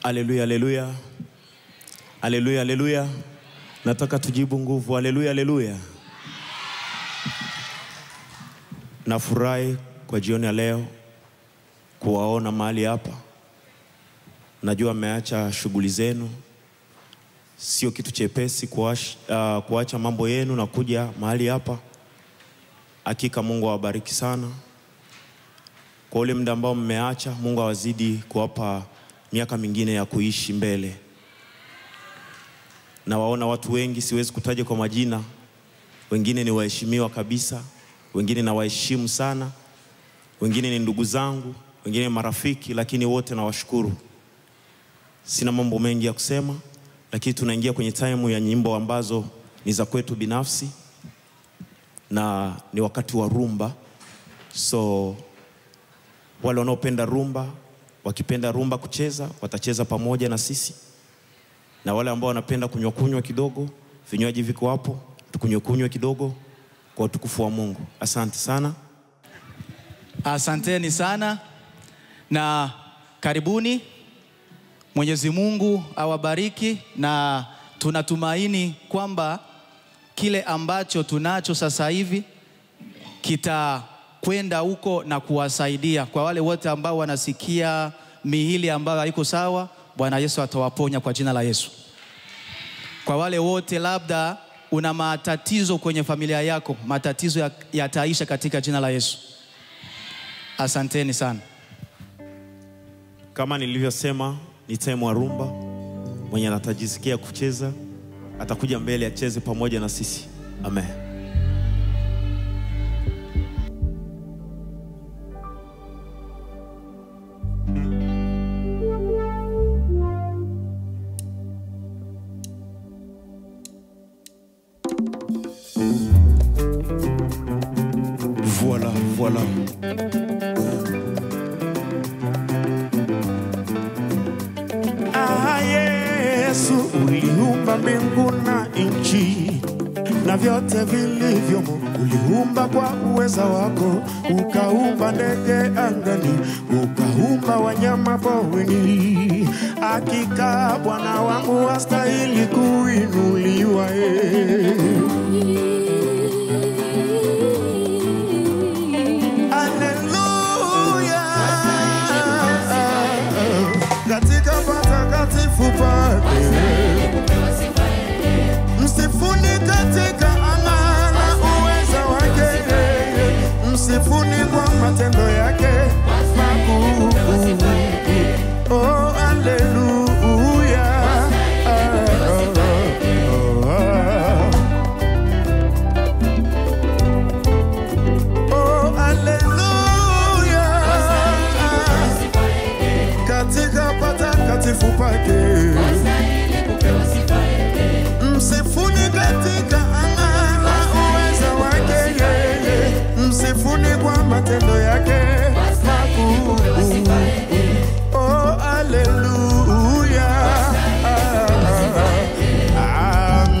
Haleluya, haleluya. Haleluya, haleluya. Nataka tujibu nguvu. Haleluya, haleluya. Nafurahi kwa jioni ya leo kuwaona mahali hapa. Najua mmeacha shughuli zenu. Sio kitu chepesi kuacha mambo yenu na kuja mahali hapa. Hakika Mungu awabariki sana. Kwa ule muda ambao mmeacha, Mungu awazidi kuwapa miaka mingine ya kuishi mbele. Na waona watu wengi, siwezi kutaja kwa majina. Wengine ni waheshimiwa kabisa, wengine na waheshimu sana, wengine ni ndugu zangu, wengine ni marafiki, lakini wote na washukuru. Sina mambo mengi ya kusema, lakini tunaingia kwenye time ya nyimbo ambazo ni za kwetu binafsi. Na ni wakati wa rumba. So wale wanaopenda rumba, wakipenda rumba kucheza, watacheza pamoja na sisi. Na wale ambao wanapenda kunywa kidogo, vinywaji viko hapo, tukunywe kidogo kwa utukufu wa Mungu. Asante sana. Asanteni sana na karibuni. Mwenyezi Mungu awabariki, na tunatumaini kwamba kile ambacho tunacho sasa hivi kitakwenda huko na kuwasaidia. Kwa wale wote ambao wanasikia mihili ambayo haiko sawa, Bwana Yesu atawaponya kwa jina la Yesu. Kwa wale wote labda una matatizo kwenye familia yako, matatizo yataisha katika jina la Yesu. Asanteni sana. Kama nilivyosema, ni time wa rumba. Mwenye anatajisikia kucheza atakuja mbele acheze pamoja na sisi. Amen. Voilà, voilà. Yesu uliumba mbingu na nchi na vyote vilivyomo. Uliumba kwa uweza wako, ukaumba ndege angani, ukaumba wanyama porini. Hakika Bwana wangu wastahili kuinuliwa. Katika patakatifu pake msifuni, katika anga na uweza wake, msifuni kwa matendo yake makuu. Oh, haleluya. Oh, haleluya. Katika patakatifu pake msifuni, katika anga na uweza wake, msifuni kwa matendo yake makuu. Oh, haleluya.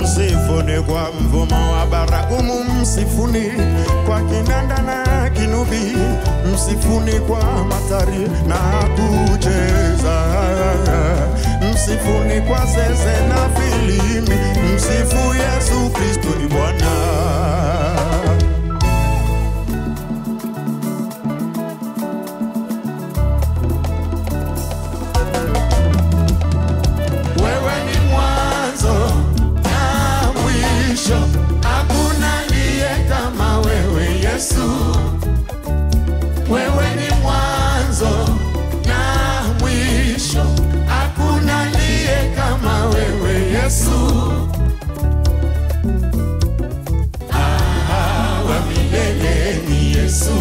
Msifuni kwa mvumo wa baragumu, msifuni kwa kinanda na kinubi, msifuni kwa matari na kucheza, msifuni kwa zeze na filimi, msifu Yesu Kristo ni Bwana. Wewe ni mwanzo na mwisho, hakuna aliye kama wewe Yesu. Wewe ni mwanzo na mwisho, hakuna aliye kama wewe Yesu. Wa milele ni Yesu.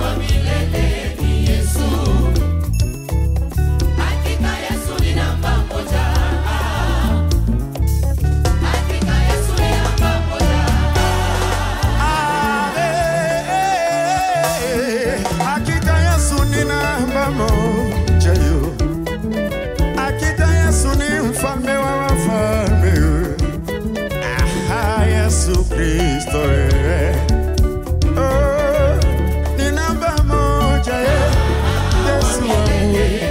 Wa milele ni Yesu. Hakika Yesu ni namba moja. Hakika Yesu ni namba moja. Hakika Yesu ni namba moja. Hakika Yesu ni mfalme wa wafalme. Yesu Kristo, oh, ni namba moja. Yesu wangu.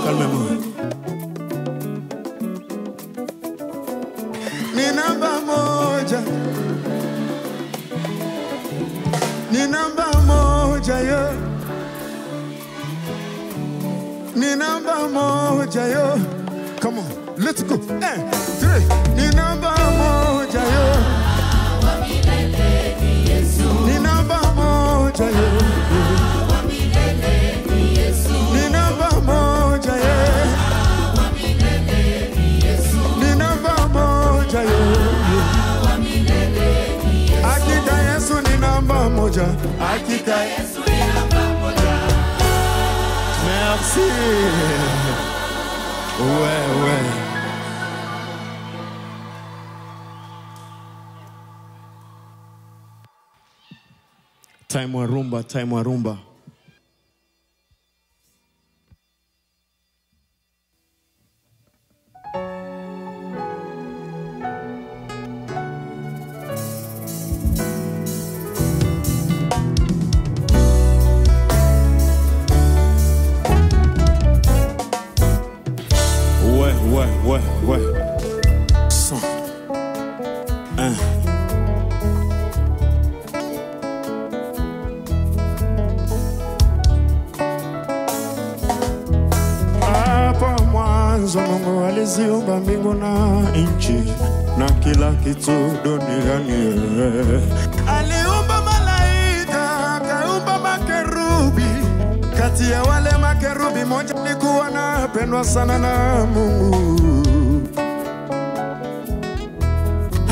calmement. Ni namba moja. Ni namba moja yo. Ni namba moja yo. Come on, let's go. 1, 3. Ni namba moja yo. Ni namba moja yo. Ni namba moja yo. Ni namba moja yo. Hakika Yesu ni namba moja. Hakika Yesu ni namba moja. Merci. Ouais. Time wa rumba, time wa rumba. Ouais. 100. 1. Hapo mwanzo Mungu aliziumba mbingu na nchi na kila kitu duniani. Aliumba malaika, akaumba makerubi. Kati ya wale makerubi moja alikuwa anapendwa sana na Mungu.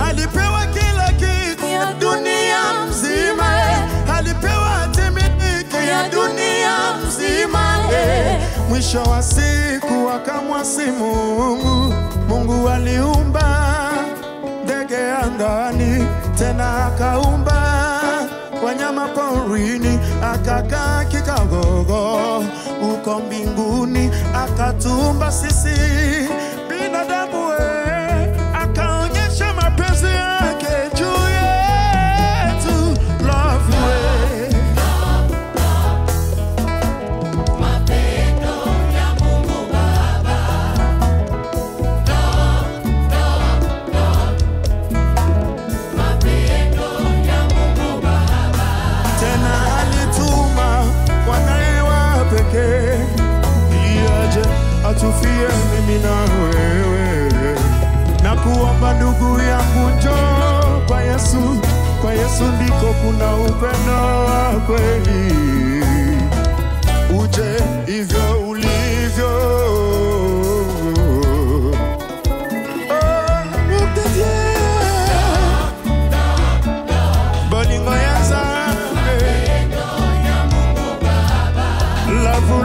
Alipewa kila kitu ya dunia mzima. Alipewa timiliki ya dunia mzima. Mwisho wa siku akamwasi Mungu. Mungu aliumba ndege angani, tena akaumba wanyama porini, akakaa kikagogo uko mbinguni, akatumba sisi binadamu akaonyesha mapenzi yake juu yetu. Love mapendo ya Mungu Baba. Mapendo ya Mungu Baba. Tena alituma mwanae wa pekee ili aje atufie mimi na wewe. Na kuomba ndugu yangu njoo kwa Yesu. Kwa Yesu ndiko kuna upendo wa kweli. Uje hivyo ulivyo. Bolingo ya Nzambe. Lavu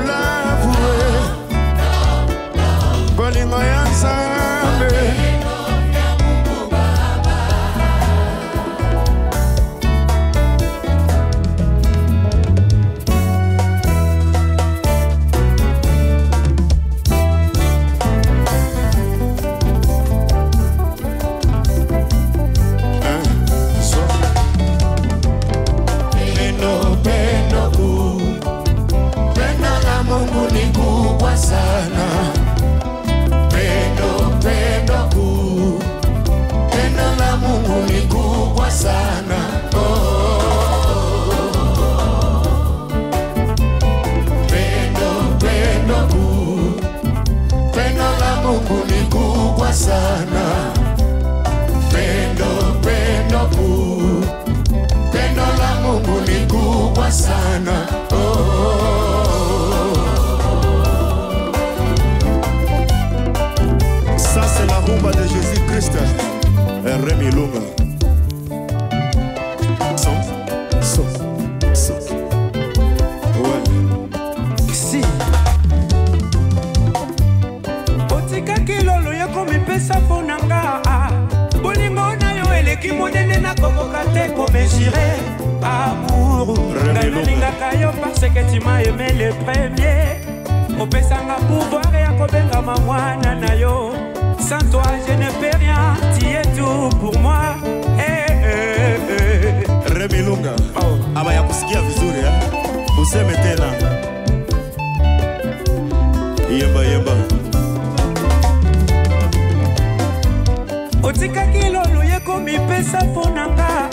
bolingo ya Nzambe. Sana pendo kuu, pendo la Mungu ni kubwa sana. Ça c'est la rumba de Jésus-Christ. Rémi Lunga. So. Ouais. Si otika kilolo yako mipesa ponanga. Bolingo na yo eleki monene na kokoka te ko mesurer amour. Nalingaka yo parce que tu m'as aimé le premier. Opesanga pouvoir ya kobenga mwana na yo. Sans toi je ne peux rien, tu es tout pour moi. Rémi Lunga. Aba ya kusikia vizuri useme tena. Yemba komipesa ponanga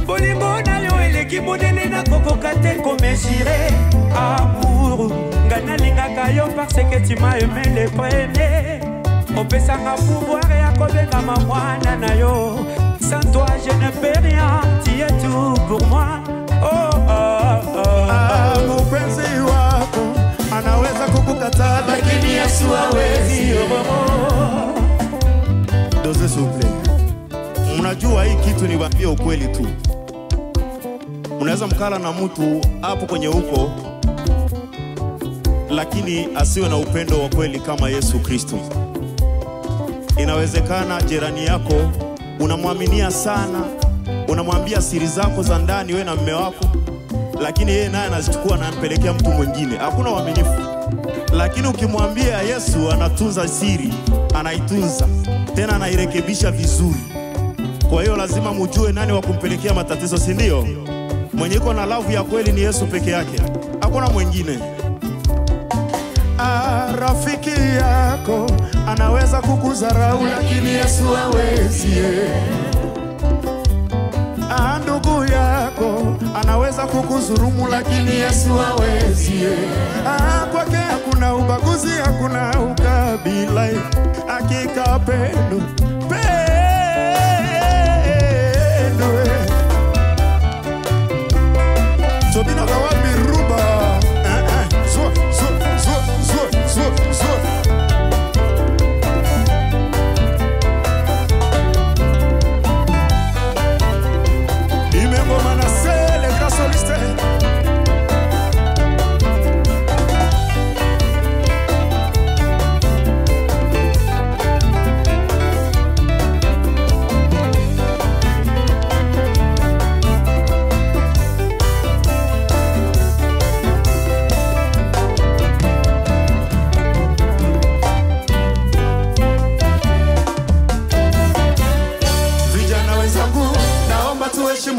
bolingo na yo eleki monene na kokoka te komesire amour ngana lingaka yo parce que tu m'as aimé le premier opesanga pouvoir ya kobengama mwana na yo sans toi je ne peux rien tu es tout pour moi Mpenzi wako anaweza kukukataa lakini Yesu hawezi. Doze suple. Mnajua hii kitu ni waambie ukweli tu. Unaweza mkala na mtu hapo kwenye uko lakini asiwe na upendo wa kweli kama Yesu Kristo. Inawezekana jirani yako unamwaminia sana, unamwambia siri zako za ndani wewe na mume wako, lakini yeye naye anazichukua na anampelekea mtu mwingine. Hakuna uaminifu. Lakini ukimwambia Yesu anatunza siri, anaitunza, tena anairekebisha vizuri. Kwa hiyo lazima mjue nani wa kumpelekea matatizo, si ndio? Mwenye iko na love ya kweli ni Yesu peke yake. Hakuna mwingine. Rafiki yako anaweza kukudharau lakini Yesu hawezi. Ndugu yako anaweza kukudhulumu lakini Yesu hawezi. Kwake hakuna ubaguzi, hakuna ukabila, hakika pendo. Tobina kawapi ruba.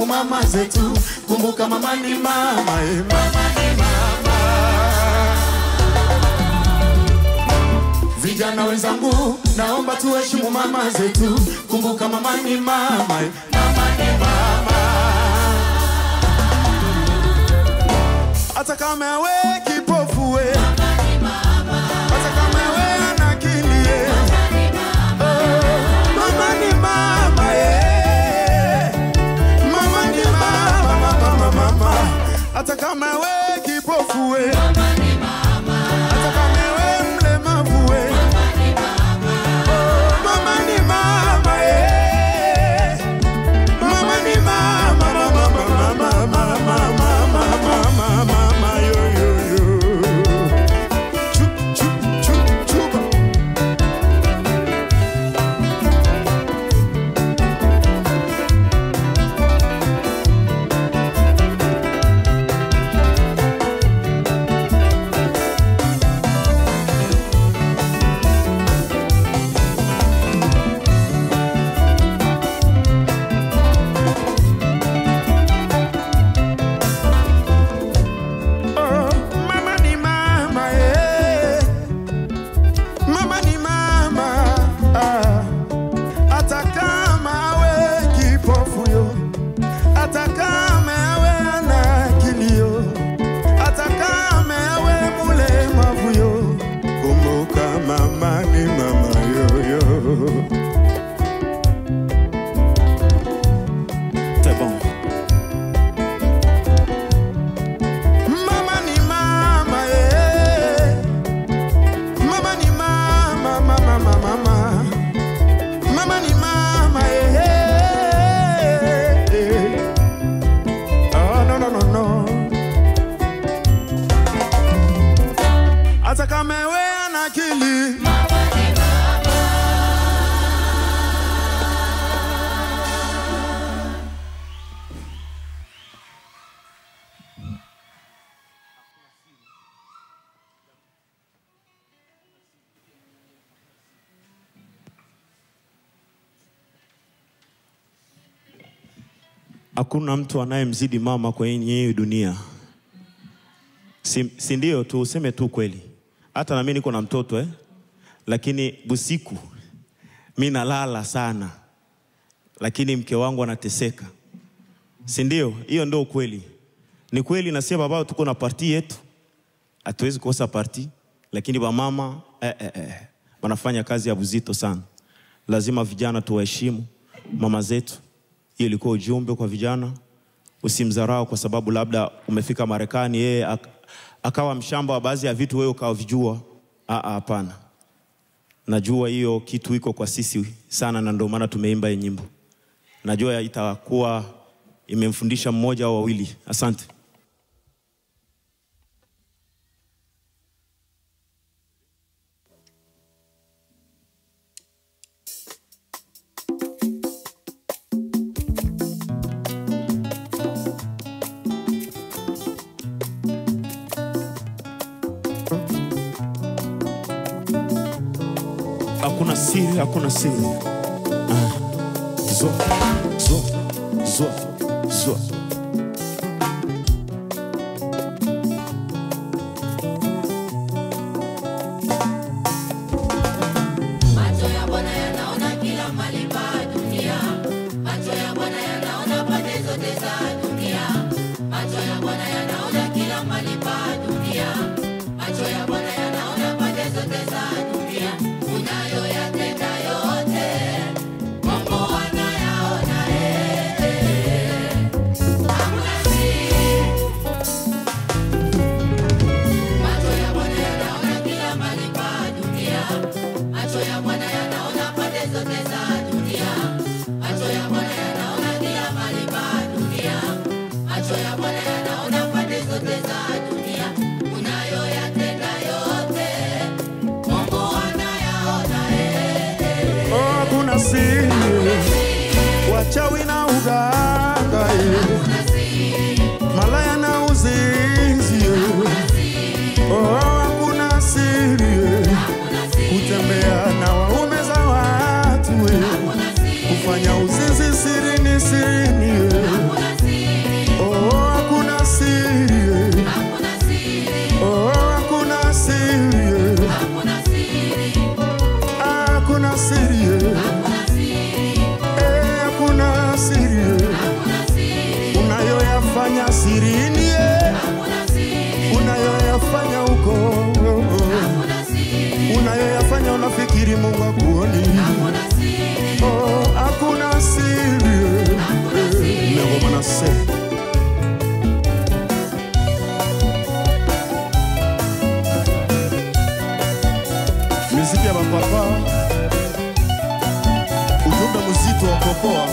Mama zetu, kumbuka mama ni mama, mama ni mama. Vijana wenzangu, naomba tuheshimu mama zetu, kumbuka mama ni mama, mama ni mama. Hata kama wewe kipofu we, mama ni mama. Hata kama wewe ana akili mama ni mama hata kama wewe kipofu we, mama ni mama. Hata kama wewe mlemavu we, mama ni mama. Mama ni mama mama ni mama, mama yo yo yo. Chuba. Hata kama wewe ana akili, mama ni mama. Hakuna mtu anayemzidi mama kwenye hii dunia. Si ndio? Tu useme tu kweli. Hata na mimi niko na mtoto lakini busiku mimi nalala sana. lakini mke wangu anateseka. Si ndio? Hiyo ndio kweli. Ni kweli na sema baba tuko na party yetu. Hatuwezi kukosa party, lakini ba mama wanafanya kazi ya buzito sana. Lazima vijana tuwaheshimu mama zetu. Hiyo ilikuwa ujumbe kwa vijana. Usimdharau kwa sababu labda umefika Marekani yeye akawa mshamba wa baadhi ya vitu wewe ukavijua. Hapana. Najua hiyo kitu iko kwa sisi sana na ndio maana tumeimba hii nyimbo. Najua itakuwa imemfundisha mmoja au wawili. Asante. Hakuna siri, hakuna siri. Zo, zo, zo, zo. Macho ya Bwana yanaona kila mahali pa dunia. Macho ya Bwana yanaona pande zote za dunia. Macho ya Bwana yanaona kila mahali pa dunia. Macho ya Bwana yanaona pande zote za dunia. Unayoyatenda yote Mungu anayaona. Hakuna siri. Macho ya Bwana yanaona kila mahali pa dunia. Macho ya Bwana yanaona pande zote za dunia. Macho ya Bwana yanaona kila mahali pa dunia. Macho ya Bwana yanaona pande zote za dunia. Unayoyatenda yote Mungu anayaona. Hakuna siri. Wachawi na uganga, malaya na uzinzi. Hakuna siri. Kutembea na waume za watu, kufanya uzinzi sirini sirini. Hakuna siri. Hakuna siri. Hakuna siri. Hakuna siri. Unayoyafanya sirini, unayoyafanya huko, unayoyafanya unafikiri Mungu akuoni. Hakuna siri. Mungu anasema muziki ya bapapa, ujumbe mzito wa kokoa.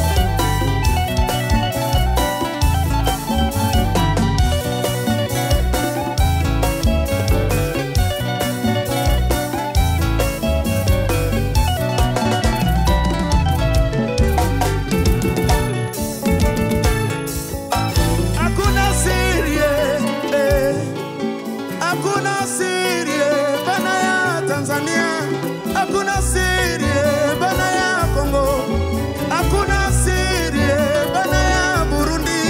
Hakuna siri, hakuna siri bana ya Tanzania. Hakuna siri bana ya Kongo. Hakuna siri bana ya Burundi.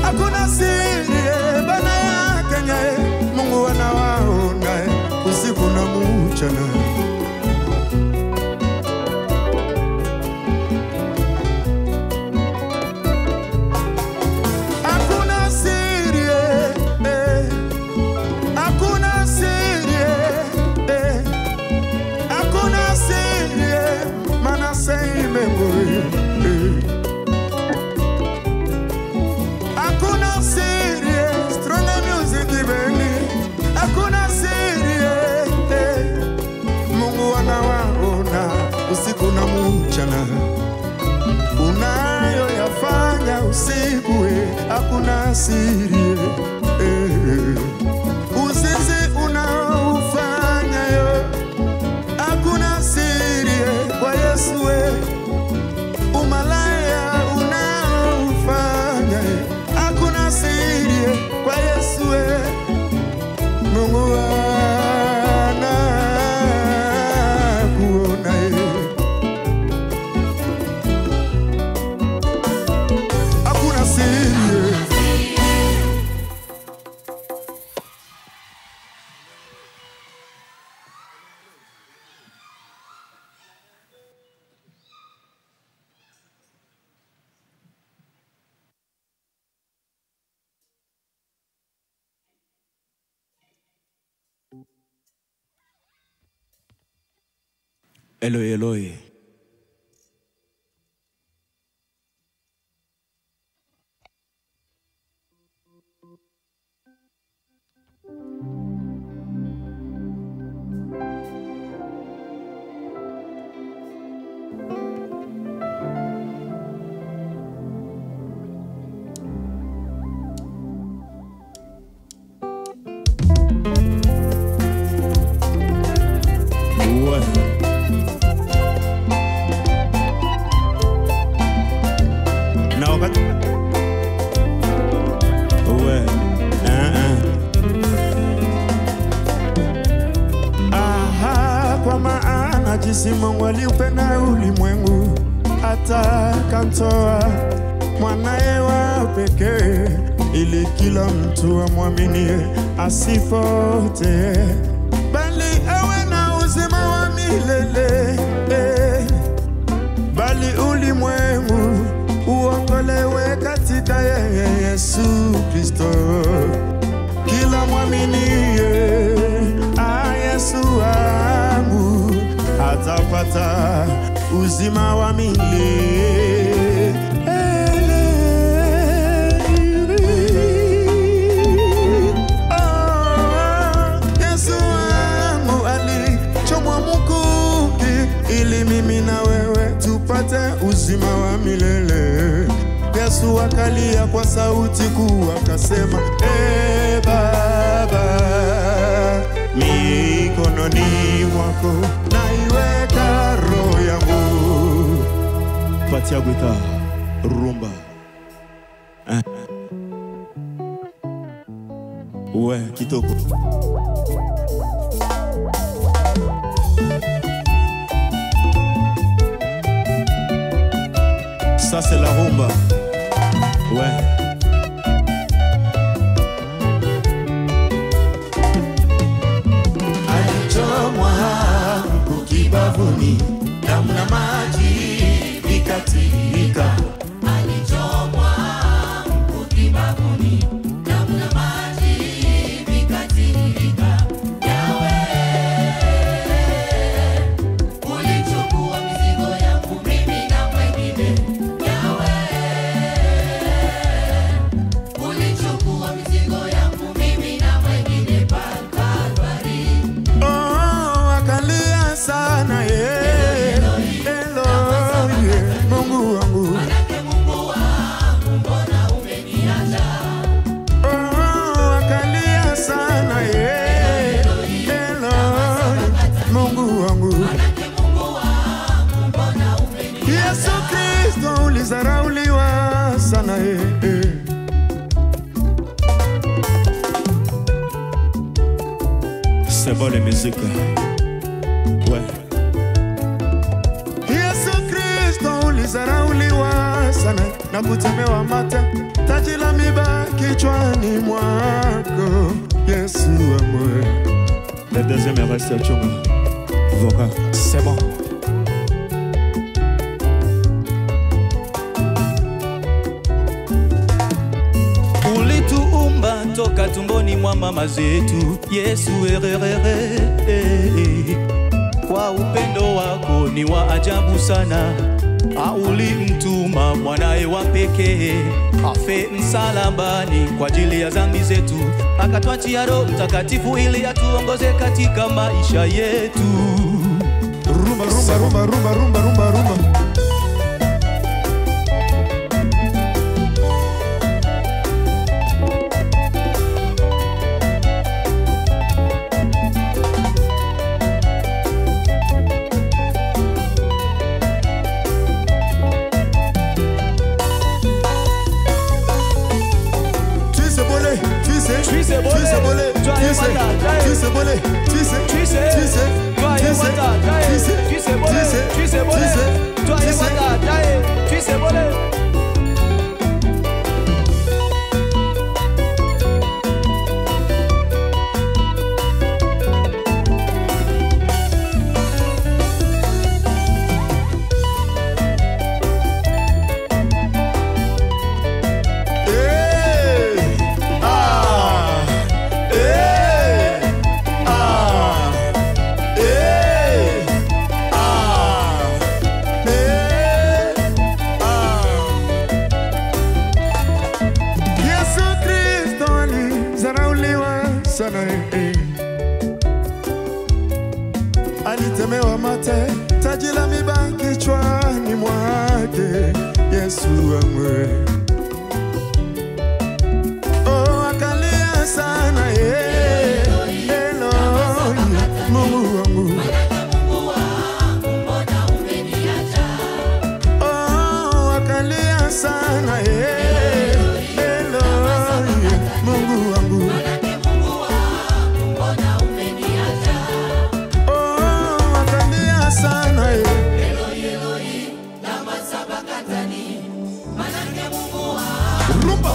Hakuna siri bana ya Kenya. Mungu anawaona usiku na mchana. Hakuna siri, hakuna siri, hakuna siri, mana sei memory. Hakuna siri, strong music ibeni. Hakuna siri, Mungu anawaona usiku na mchana. Unayoyafanya usiku, hakuna siri. Uzinzi unaofanya yo, hakuna siri kwa Yesu. Umalaya unaofanya, hakuna siri kwa Yesu. Mungu anakuona. Hakuna siri. Eloi, Eloi. Jinsi Mungu aliupenda ulimwengu hata akamtoa mwanaye wa pekee, ili kila mtu amwaminie asipote, bali awe na uzima wa milele. Bali ulimwengu uokolewe katika yeye Yesu Kristo. Kila mwaminie Yesu wangu atapata uzima wa milele. Yesu wangu alichomwa mkuki ili mimi na wewe tupate uzima wa milele. Yesu akalia kwa sauti kuu akasema, Baba, mikononi mwako naiweka roho yangu. Patia guitar, rumba. Ouais, kitoko. Ça c'est la rumba. Ouais. Kibavuni damu na maji vikatirika. Alichomwa kibavuni, damu na maji vikatirika. Yawe, ulichukua mizigo yangu mimi na mwengine. Yawe, ulichukua mizigo yangu mimi na mwengine Kalvari. Oh, akalia sana Mungu wangu. Manake Mungu wangu, mbona umeniacha? Oh, akalia sana Mungu wangu. Manake Mungu wangu, mbona umeniacha? Yesu Kristo ulizarauliwa sana C'est bon les musiques. Ouais. Yesu Kristo ulizarauliwa sana na kutemewa mate, taji la miba kichwani mwako. Yesu amwe. Le deuxième reste à Chunga. Vocal. C'est bon. Ulituumba toka tumboni mwa mama zetu, Yesu kwa upendo wako ni wa ajabu sana. Ulimtuma mwanae wa pekee afe msalabani kwa ajili ya dhambi zetu, akatwachia Roho Mtakatifu ili atuongoze katika maisha yetu. Rumba, rumba, rumba, rumba, rumba, rumba, rumba. sana alitemewa mate, taji la miba kichwani mwake, Yesu amwe. Oh, akalia sana Eloi, Mungu wangu. Oh, akalia sana Eloi, Mungu wangu. Sana Eloi, Eloi, lama sabakthani, manake Mungu wangu. Rumba,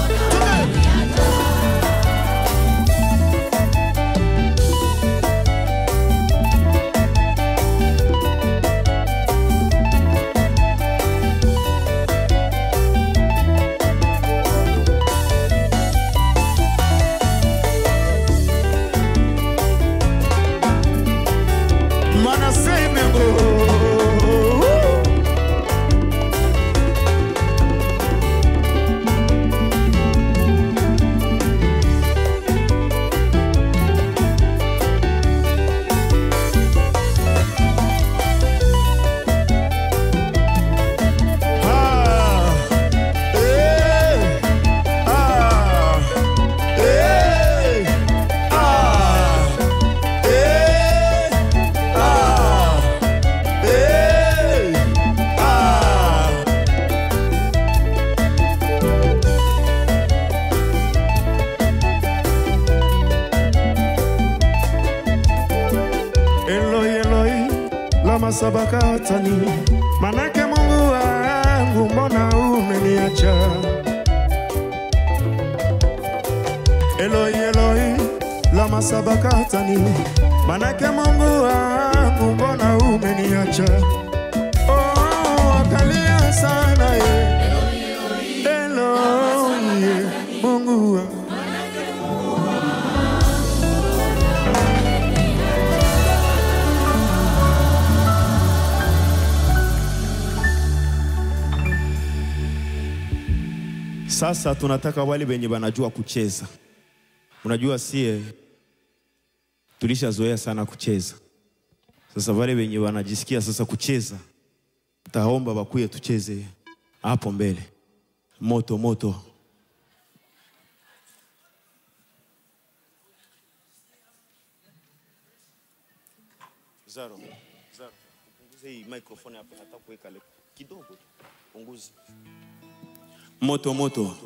sabakthani, manake Mungu wangu, mbona umeniacha? Eloi, Eloi, lama sabakthani, manake Mungu wangu, mbona umeniacha? Oh, akalia sana Eloi, Eloi, Mungu wangu. Sasa tunataka wale wenye wanajua kucheza. Unajua sie tulishazoea sana kucheza. Sasa wale wenye wanajisikia sasa kucheza, taomba bakuye tucheze hapo mbele. Moto moto. Zaro, punguze hii microphone hapa, nataka kuweka kidogo tu. Punguze. Moto moto.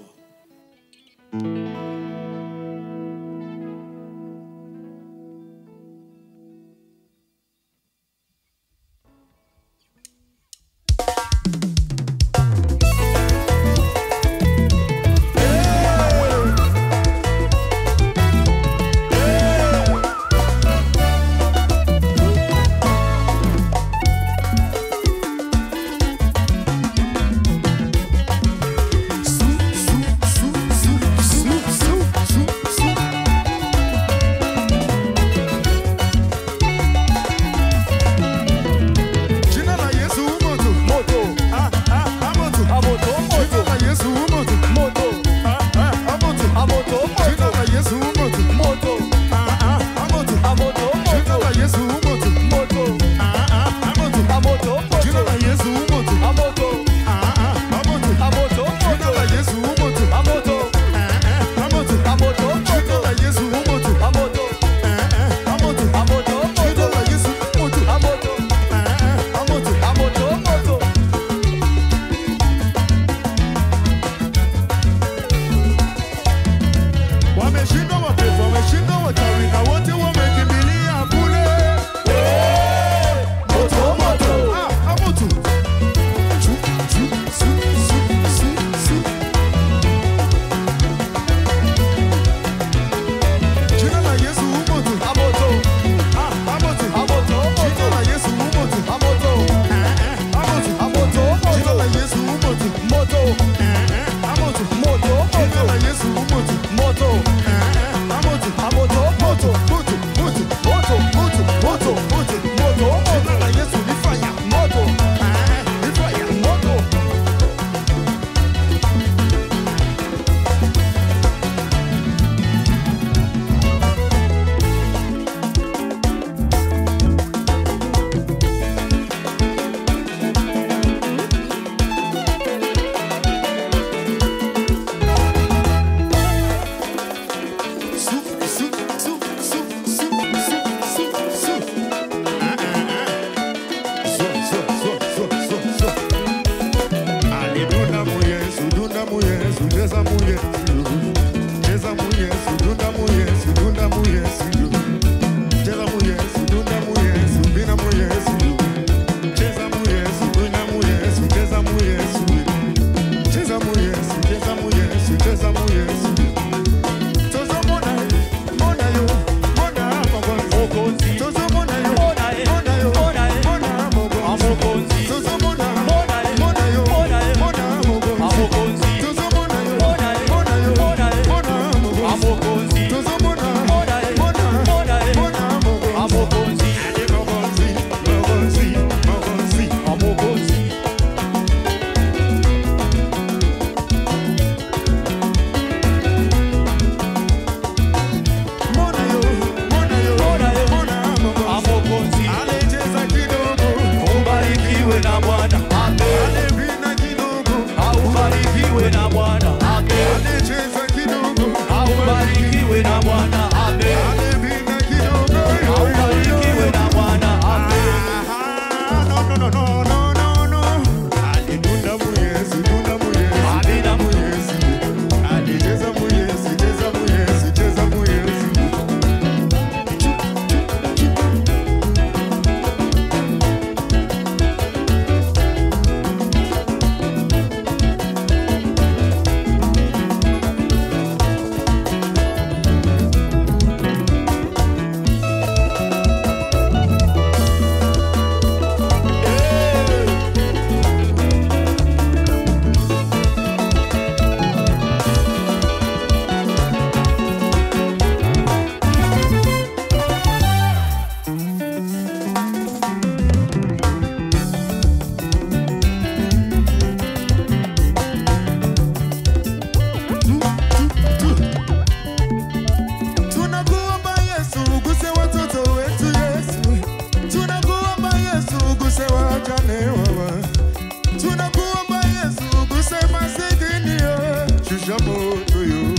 shusha moto yo.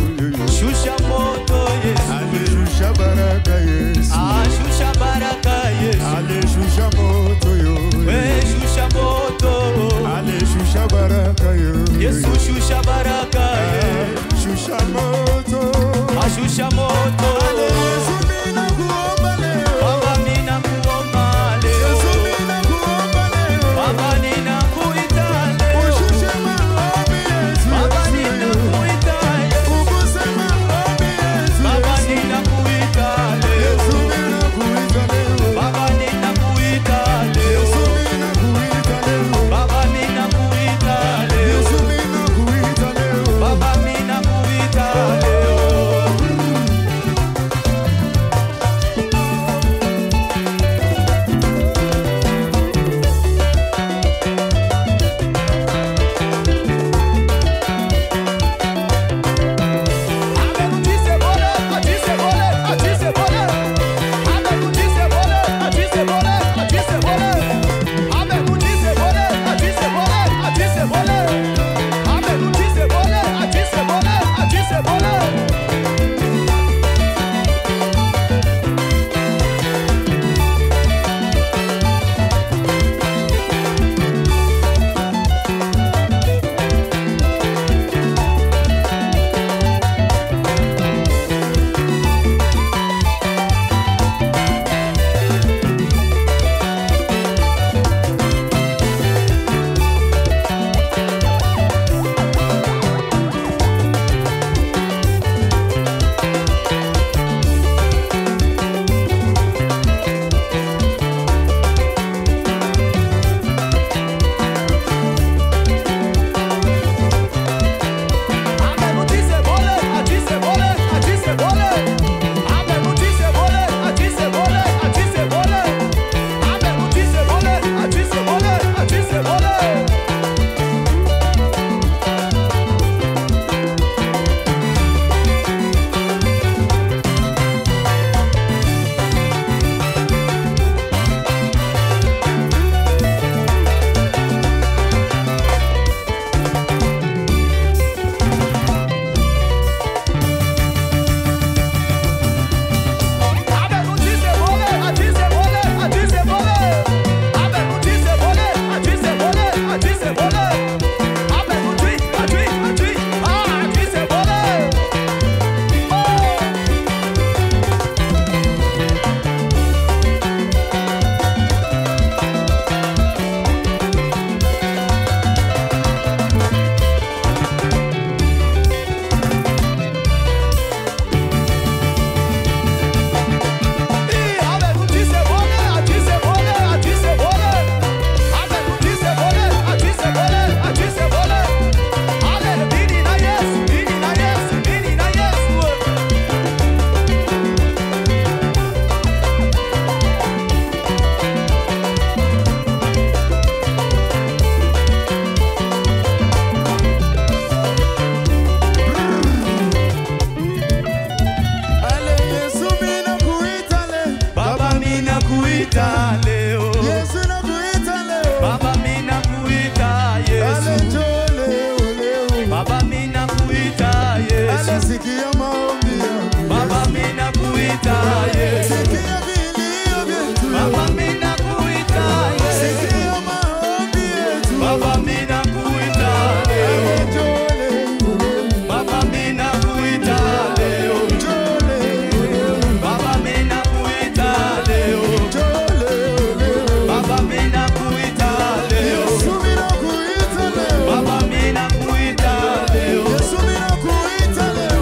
Shusha moto Yesu. Ale shusha baraka Yesu. Shusha baraka Yesu. Ale shusha moto yo. Shusha moto. Ale shusha baraka yo. Yesu shusha baraka. Shusha moto. Shusha moto. Ale Yesu mina kuomba leo. Baba mina kuomba leo. Yesu mina kuomba leo. Baba nina kuita leo. Ushushe maombi Yesu. Baba nina kuita leo. Uguse maombi Yesu. Baba nina kuita leo. Yesu mina kuita leo. Baba nina kuita leo. Yesu mina kuita leo. Baba nina kuita leo. Yesu mina kuita leo.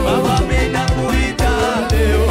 Baba mina kuita leo.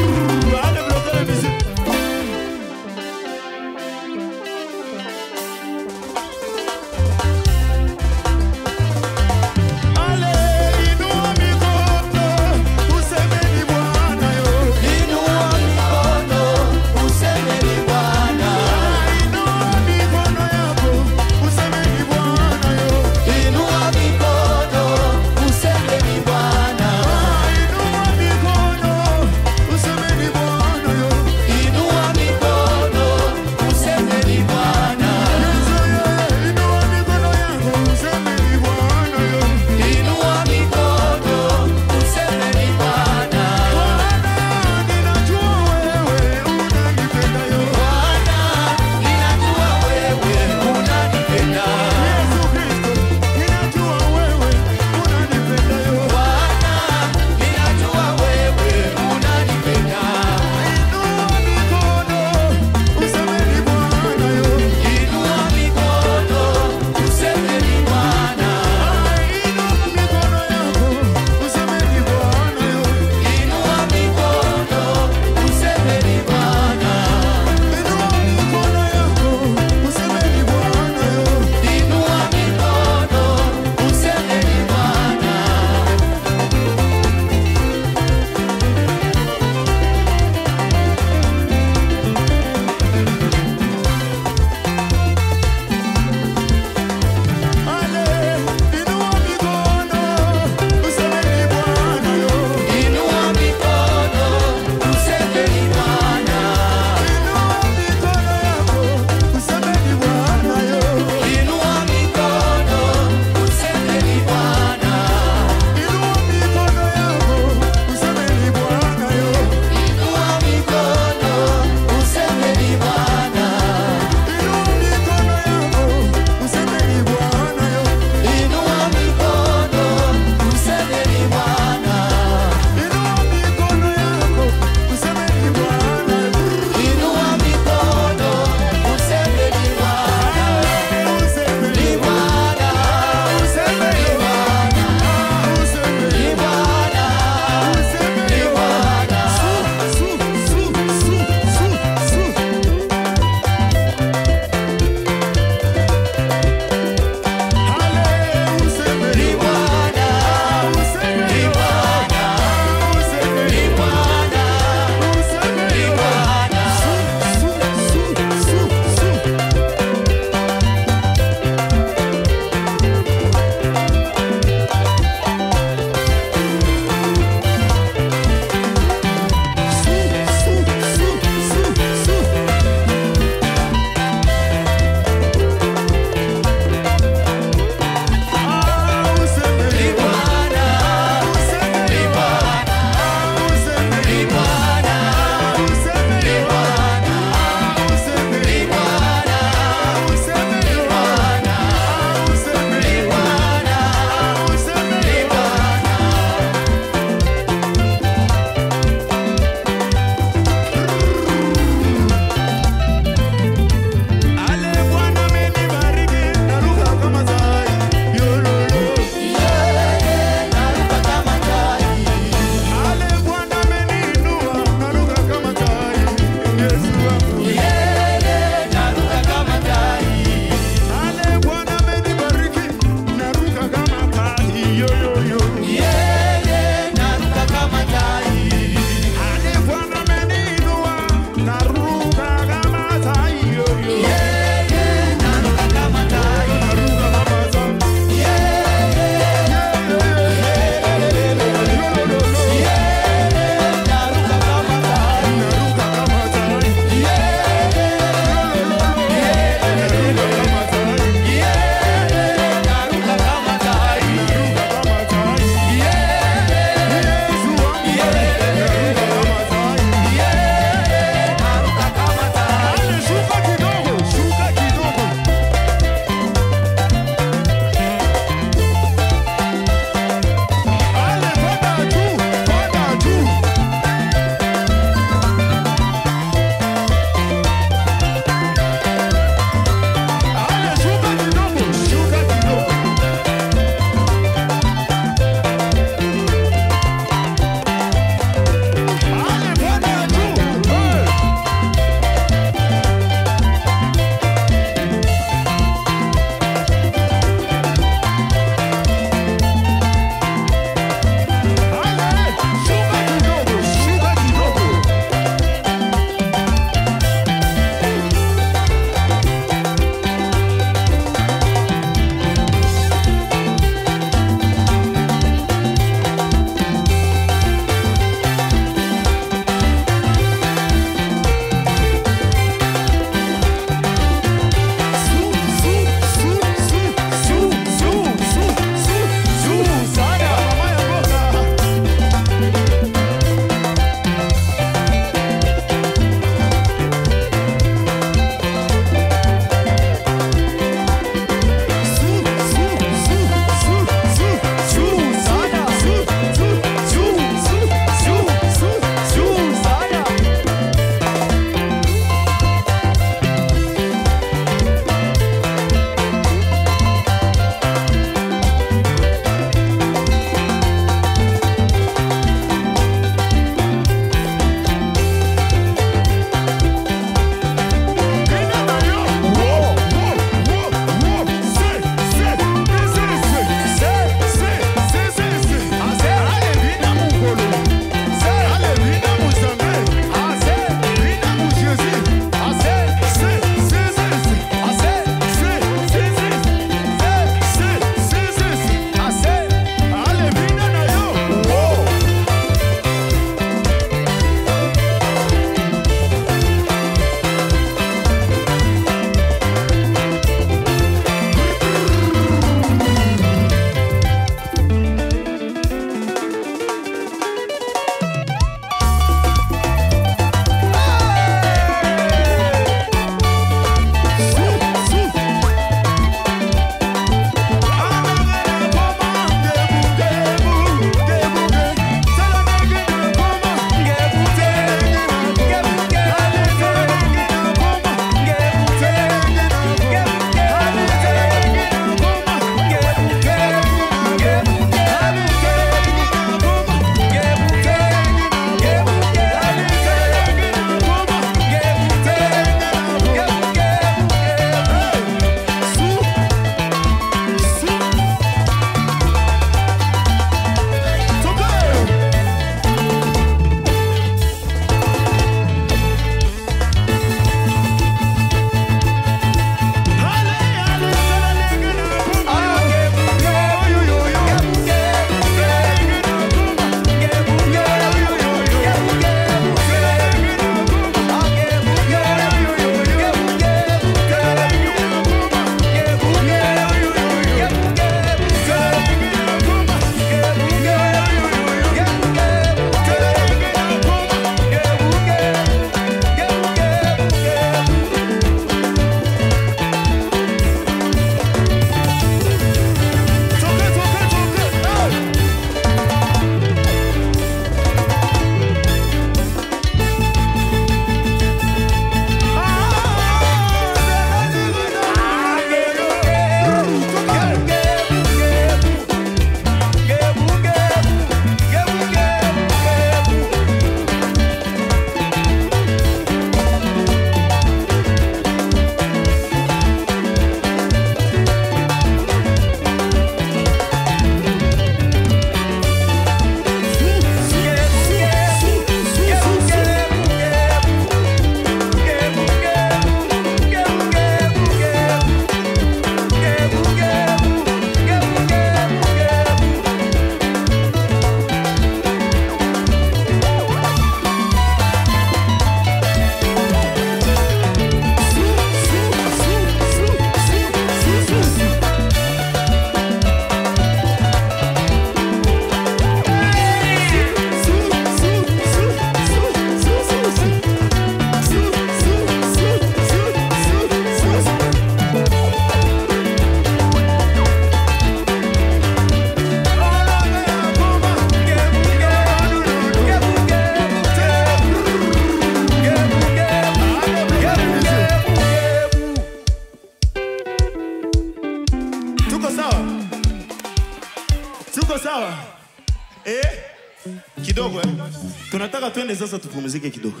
Tunataka twende sasa tupumzike kidogo.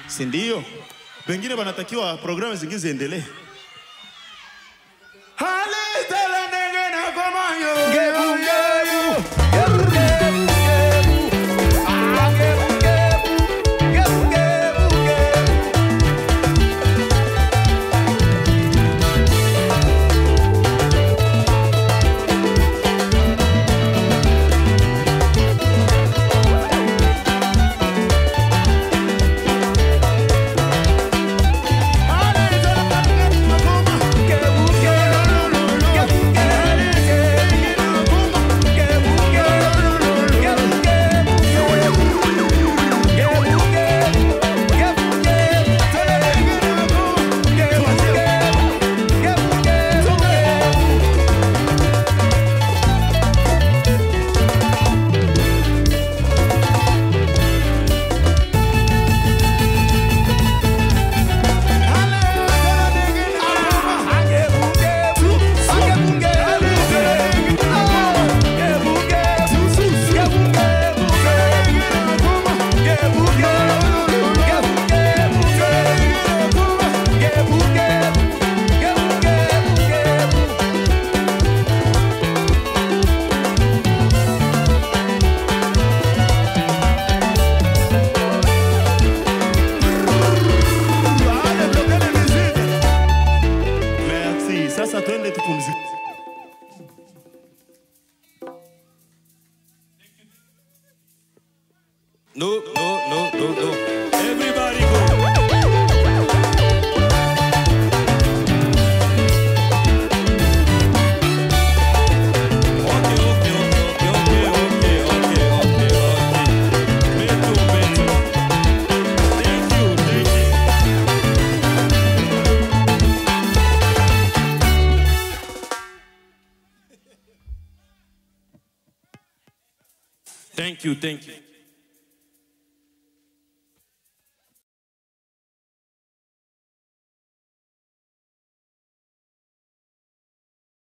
Si ndio? Pengine wanatakiwa programu zingine ziendelee. Sasa twende tupumzike. No. Everybody go. Thank you.